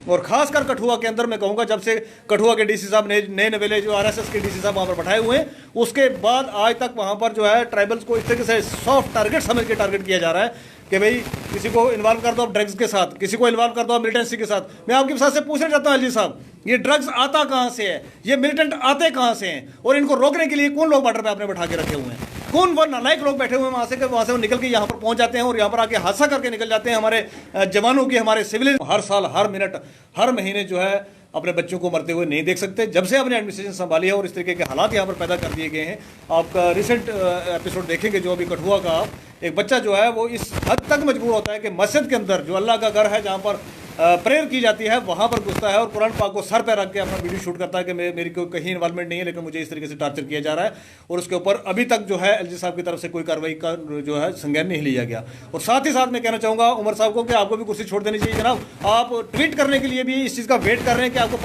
और खासकर कठुआ के अंदर मैं कहूँगा, जब से कठुआ के डीसी साहब नए नवेले जो आरएसएस के डीसी साहब वहाँ पर बैठाए हुए हैं, उसके बाद आज तक वहाँ पर जो है ट्राइबल्स को इस तरीके से सॉफ्ट टारगेट समझ के टारगेट किया जा रहा है कि भाई किसी को इन्वॉल्व कर दो आप ड्रग्स के साथ, किसी को इन्वॉल्व कर दो आप मिलिटेंसी के साथ। मैं आपके साथ से पूछना चाहता हूँ एलजी साहब, ये ड्रग्स आता कहाँ से है, ये मिलिटेंट आते कहाँ से हैं, और इनको रोकने के लिए कौन लोग बॉर्डर पे आपने बैठा के रखे हुए हैं? कौन वो नालायक लोग बैठे हुए हैं वहाँ से वो निकल के यहाँ पर पहुँच जाते हैं और यहाँ पर आके हादसा करके निकल जाते हैं हमारे जवानों की, हमारे सिविलियन। हर साल, हर मिनट, हर महीने जो है अपने बच्चों को मरते हुए नहीं देख सकते। जब से आपने एडमिनिस्ट्रेशन संभाली है और इस तरीके के हालात यहाँ पर पैदा कर दिए गए हैं। आपका रिसेंट एपिसोड देखेंगे जो अभी कठुआ का, एक बच्चा जो है वो इस हद तक मजबूर होता है कि मस्जिद के अंदर जो अल्लाह का घर है, जहाँ पर प्रेयर की जाती है, वहाँ पर घुसता है और कुरान पाक को सर पे रख के अपना वीडियो शूट करता है कि मेरी कोई कहीं इन्वॉल्वमेंट नहीं है, लेकिन मुझे इस तरीके से टार्चर किया जा रहा है। और उसके ऊपर अभी तक जो है एलजी साहब की तरफ से कोई कार्रवाई का जो है संज्ञान नहीं लिया गया। और साथ ही साथ मैं कहना चाहूँगा उमर साहब को कि आपको भी कुर्सी छोड़ देनी चाहिए जनाब। आप ट्वीट करने के लिए भी इस चीज़ का वेट कर रहे हैं कि आपको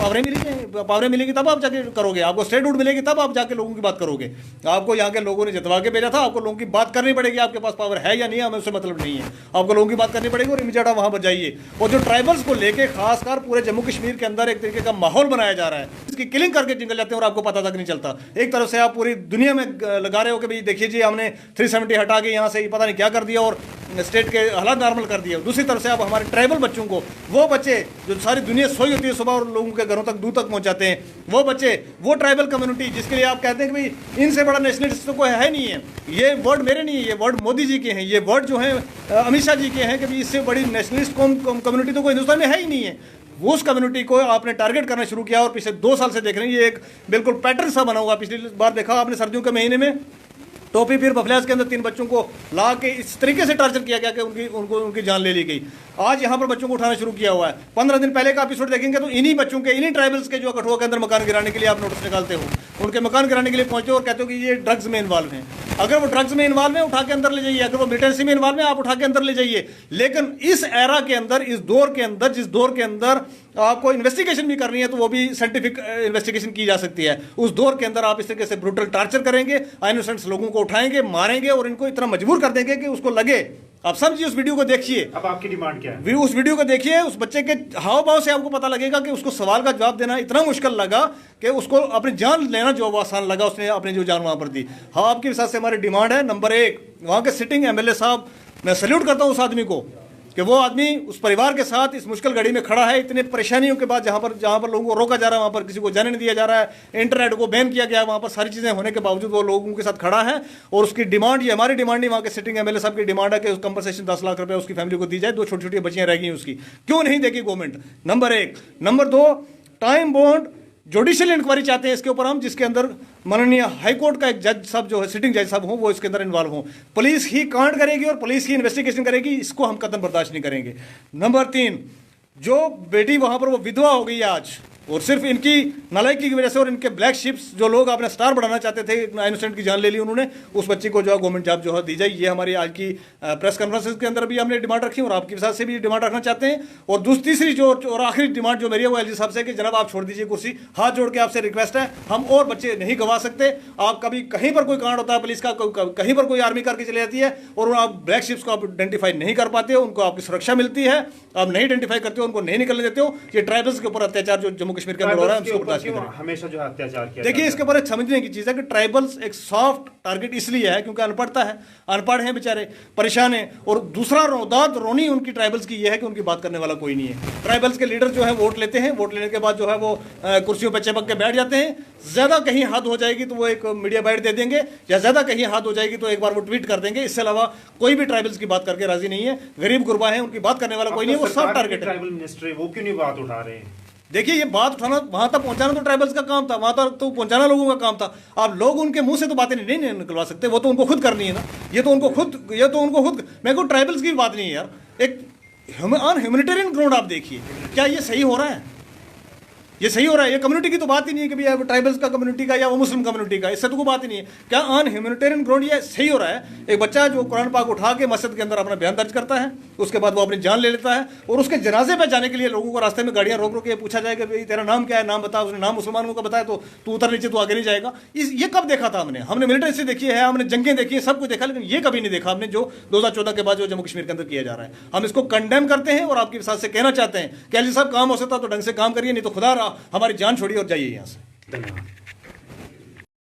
पावरें मिलेगी तब आप जाके करोगे, आपको स्टेटहुड मिलेगी तब आप जाके लोगों की बात करोगे। आपको यहाँ के लोगों ने जितवा के भेजा था, आपको लोगों की बात करनी पड़ेगी। आपके पास पावर है या नहीं हमें उससे मतलब नहीं है, आपको लोगों की बात करनी पड़ेगी और इमीडिएट वहाँ पर जाइए। और जो ट्राइबल्स को लेके खास पूरे जम्मू कश्मीर के अंदर एक तरीके का माहौल बनाया जा रहा है, इसकी किलिंग करके निकल जाते हैं और आपको पता तक नहीं चलता। एक तरफ से आप पूरी दुनिया में लगा रहे हो कि भाई देखिए जी हमने 370 हटा के यहाँ से पता नहीं क्या कर दिया और स्टेट के हालात नॉर्मल कर दिया। दूसरी तरफ से आप हमारे ट्राइबल बच्चों को, वो बच्चे जो सारी दुनिया सोई होती है सुबह और लोगों के घरों तक दूर तक पहुँचाते हैं, वो बच्चे, वो ट्राइबल कम्युनिटी जिसके लिए आप कहते हैं कि भाई इनसे बड़ा नेशनलिस्ट तो कोई है नहीं है। ये वर्ड मेरे नहीं है, ये वर्ड मोदी जी के हैं, ये वर्ड जो है अमित शाह जी के हैं कि भाई इससे बड़ी नेशनलिस्ट कम्युनिटी तो कोई हिंदुस्तान में है ही नहीं है। वो उस कम्युनिटी को आपने टारगेट करना शुरू किया और पिछले 2 साल से देख रहे हैं ये एक बिल्कुल पैटर्न सा बना हुआ। पिछली बार देखा आपने सर्दियों के महीने में टोपी फिर बफलियाज के अंदर 3 बच्चों को ला के इस तरीके से टार्चर किया गया कि उनकी जान ले ली गई। आज यहाँ पर बच्चों को उठाना शुरू किया हुआ है। 15 दिन पहले का एपिसोड देखेंगे तो इन्हीं बच्चों के, इन्हीं ट्राइबल्स के जो कठुआ के अंदर मकान गिराने के लिए आप नोटिस निकालते हो, उनके मकान गिराने के लिए पहुंचे और कहते हो कि ये ड्रग्स में इन्वॉल्व हैं। अगर वो ड्रग्स में इन्वॉल्व है उठा के अंदर ले जाइए, अगर वो मिलिटेंसी में इन्वॉल्व है आप उठा के अंदर ले जाइए। लेकिन इस एरा के अंदर, इस दौर के अंदर, जिस दौर के अंदर आपको इन्वेस्टिगेशन भी करनी है तो वो भी साइंटिफिक इन्वेस्टिगेशन की जा सकती है, उस दौर के अंदर आप इस तरीके से ब्रूटल टार्चर करेंगे, इनोसेंट्स लोगों को उठाएंगे, मारेंगे और इनको इतना मजबूर कर देंगे कि उसको लगे। आप समझिए, उस वीडियो को देखिए। अब आपकी डिमांड क्या है? उस वीडियो को देखिए, उस बच्चे के हाव भाव से आपको पता लगेगा कि उसको सवाल का जवाब देना इतना मुश्किल लगा कि उसको अपनी जान लेना जो आसान लगा, उसने अपनी जो जान वहां पर दी। हाँ, आपके हिसाब से हमारी डिमांड है नंबर 1, वहां के सिटिंग एमएलए साहब, मैं सैल्यूट करता हूं उस आदमी को कि वो आदमी उस परिवार के साथ इस मुश्किल घड़ी में खड़ा है। इतने परेशानियों के बाद जहाँ पर लोगों को रोका जा रहा है, वहाँ पर किसी को जाने नहीं दिया जा रहा है, इंटरनेट को बैन किया गया है, वहाँ पर सारी चीज़ें होने के बावजूद वो लोगों के साथ खड़ा है। और उसकी डिमांड, ये हमारी डिमांड नहीं, वहाँ के सिटिंग एमएलए साहब की डिमांड है कि उस कंपनसेशन 10 लाख रुपये उसकी फैमिली को दी जाए। 2 छोटी छोटी बच्चियाँ रह गई उसकी, क्यों नहीं देगी government? Number 1। Number 2, time bound judicial inquiry चाहते हैं इसके ऊपर हम, जिसके अंदर माननीय हाईकोर्ट का एक जज साहब जो है, सिटिंग जज साहब हो, वो इसके अंदर इन्वॉल्व हो। पुलिस ही कांड करेगी और पुलिस ही इन्वेस्टिगेशन करेगी, इसको हम कतई बर्दाश्त नहीं करेंगे। नंबर 3, जो बेटी वहां पर वो विधवा हो गई आज, और सिर्फ इनकी नालायकी की वजह से और इनके ब्लैक शिप्स जो लोग आपने स्टार बढ़ाना चाहते थे, इनोसेंट की जान ले ली उन्होंने, उस बच्ची को जो है गवर्नमेंट जॉब जो है दी जाए। ये हमारी आज की प्रेस कॉन्फ्रेंस के अंदर भी हमने डिमांड रखी और आपके साथ से भी डिमांड रखना चाहते हैं। और तीसरी जो और आखिरी डिमांड जो मेरी है वो एलजी साहब से कि जनाब आप छोड़ दीजिए कुर्सी, हाथ जोड़ के आपसे रिक्वेस्ट है, हम और बच्चे नहीं गवा सकते। आप कभी कहीं पर कोई कांड होता है पुलिस का, कहीं पर कोई आर्मी करके चले जाती है और आप ब्लैक शिप्स को आप आइडेंटिफाई नहीं कर पाते हो, उनको आपकी सुरक्षा मिलती है, आप नहीं आइडेंटिफाई करते हो, उनको नहीं निकलने देते हो। ये ट्राइबल्स के ऊपर अत्याचार जो जम्मू कश्मीर के अंदर हो रहा है, हमेशा जो अत्याचार किया, देखिए इसके बारे में समझने की चीज है कि ट्राइबल्स एक सॉफ्ट टारगेट इसलिए है क्योंकि अनपढ़ता है, अनपढ़ हैं बेचारे, परेशान हैं। और दूसरा रोदात रोनी उनकी ट्राइबल्स की यह है कि उनकी बात करने वाला कोई नहीं है। ट्राइबल्स के लीडर जो है वोट लेते हैं, वोट लेने के बाद जो है वो कुर्सियों पर चिपक के बैठ जाते हैं। ज्यादा कहीं हद हो जाएगी तो वो एक मीडिया बाइट दे देंगे, या ज्यादा कहीं हद हो जाएगी तो एक बार वो ट्वीट कर देंगे। इससे अलावा कोई भी ट्राइबल्स की बात करके राजी नहीं है। गरीब गुरबा है, उनकी बात करने वाला कोई नहीं है, वो सॉफ्ट टारगेट है। ट्राइबल मिनिस्टर वो क्यों नहीं बात उठा रहे हैं? देखिए ये बात उठाना, वहां तक पहुंचाना तो ट्राइबल्स का काम था, वहां तक तो पहुंचाना लोगों का काम था। आप लोग उनके मुंह से तो बातें नहीं निकलवा सकते, वो तो उनको खुद करनी है ना। ये तो उनको खुद मेरे को ट्राइबल्स की बात नहीं है यार। एक ऑन ह्यूमैनिटेरियन ग्राउंड आप देखिए, क्या ये सही हो रहा है? ये सही हो रहा है? ये कम्युनिटी की तो बात ही नहीं है कि भैया ट्राइबल्स का कम्युनिटी का या वो मुस्लिम कम्युनिटी का, इससे तो कोई बात ही नहीं है। क्या ऑन ह्यूमैनिटेरियन ग्राउंड ये सही हो रहा है? एक बच्चा जो कुरान पाक उठा के मस्जिद के अंदर अपना बयान दर्ज करता है, उसके बाद वो अपनी जान ले लेता है, और उसके जनाजे पे जाने के लिए लोगों को रास्ते में गाड़ियां रोक रोक के पूछा जाए कि भाई तेरा नाम क्या है, नाम बता। उसने नाम मुसलमानों का बताया तो तू उतर नीचे, तू आगे नहीं जाएगा। ये कब देखा था हमने? हमने मिलिट्री से देखी है, हमने जंगें देखी है, सब कुछ देखा, लेकिन ये कभी नहीं देखा हमने जो 2014 के बाद जो जम्मू कश्मीर के अंदर किया जा रहा है। हम इसको कंडेम करते हैं और आपके साथ से कहना चाहते हैं कि अली साहब काम हो सकता तो ढंग से काम करिए, नहीं तो खुदा हमारी जान छोड़िए और जाइए यहाँ से। धन्यवाद।